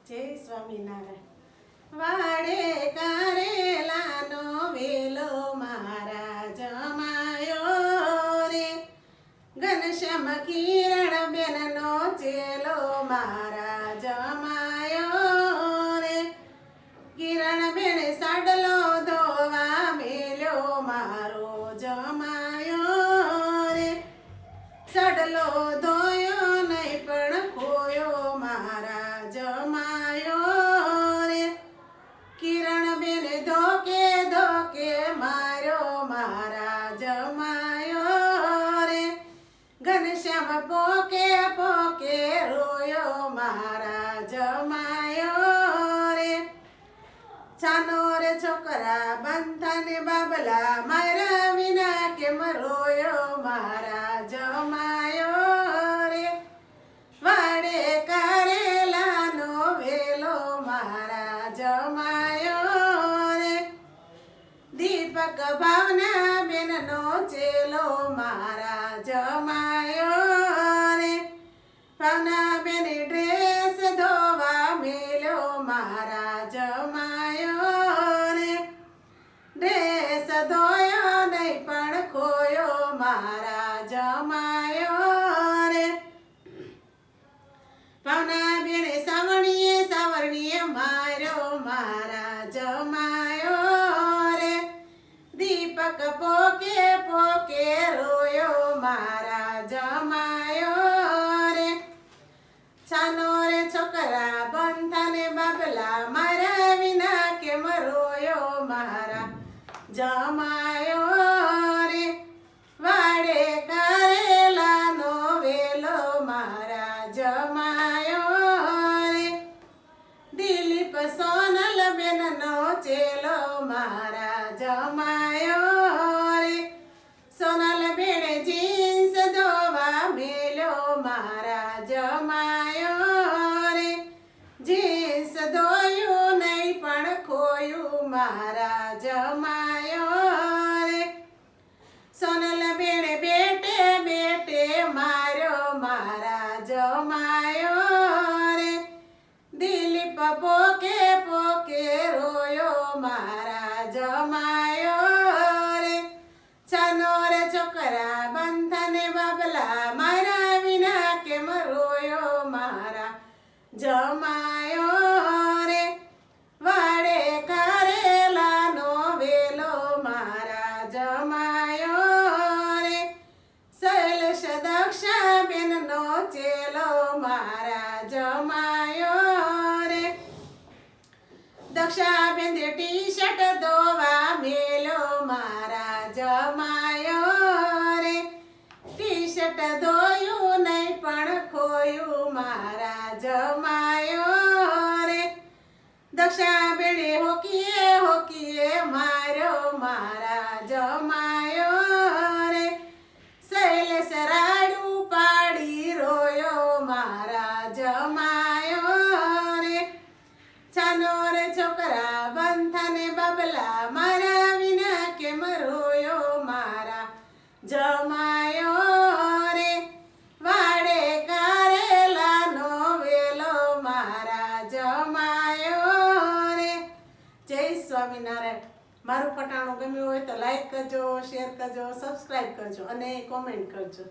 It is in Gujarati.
જય સ્વામિનારાયણ। વાડે કારેલાનો વેલો મારા જમાયો રે, ઘનશ્યામ કિરણ બેનનો ચેલો મારા જમાયો રે, કિરણ બેન સાડલો ધોવા મેલ્યો મારો જમાયો રે, સાડલો ધોયો નહીં પણ ખોયો મારા જમાયો રે, કિરણ બેન ધોકે ધોકે માર્યો મારા જમાયો રે, ઘનશ્યામ પોકે પોકે રોયો મારા જમાયો રે, છાનો રે છોકરા બંધન બાબલા મારા વિના કેમ રોયો મારા જમાયો રે, વાડે કારેલાનો વેલો મારા જમાયો રે, દીપક ભાવના બેનનો ચેલો મારા જમાયો રે, ભાવના બેન ડ્રેસ ધોવા મેલ્યો મારા જમાયો રે, ડ્રેસ ધોયો નહીં પણ ખોયો મારા જમાયો રે, ભાવના બેને સાવરણીએ માર્યો મારા જમાયો રે, દીપક પોકે પોકે રોયો મારા જમાયો રે, છાનો રે છોકરા બંધને બાબલા મારા વિના કેમ રોયો મારા જમાયો રે, વાડે કારેલાનો વેલો મારા જમાયો રે, દિલીપ સોનલ બેનનો ચેલો મારા જમાયો રે, સોનલ બેને જીન્સ ધોવા મેલ્યો મારા જમાયો રે, જીન્સ ધોયું નહીં પણ ખોયું મારા જમાયો રે, સોનલ બેને બેટે બેટે માર્યો મારા જમાયો રે, દિલીપ પોકે પોકે રોયો મારા જમાયો રે, છાનો રે છોકરા બંધને બાબલા મારા વિના કેમ રોયો મારા જમાયો રે, વાડે કારેલાનો વેલો મારા જમાયો રે, શૈલેષ દક્ષા બેનનો ચેલો મારા જમાયો રે, દક્ષા બેન ટી શર્ટ ધોવા મેલ્યો મારા જમાયો રે, ટી શર્ટ ધોયું નહીં પણ ખોયું મારા જમાયો રે, દક્ષા બેને હોકીએ હોકીએ માર્યો મારા જમાયો રે, શૈલેષ રાડું પાડી રોયો મારા જમાયો રે, છાનો રે છોકરા બંધને બાબલા મારા વિના કેમ રોયો મારા જમાયો રે, વાડે કારેલાનો વેલો મારા જમાયો રે। જય સ્વામિનારાયણ। મારું પટાણું ગમ્યું હોય તો લાઈક કરજો, શેર કરજો, સબસ્ક્રાઈબ કરજો અને કોમેન્ટ કરજો।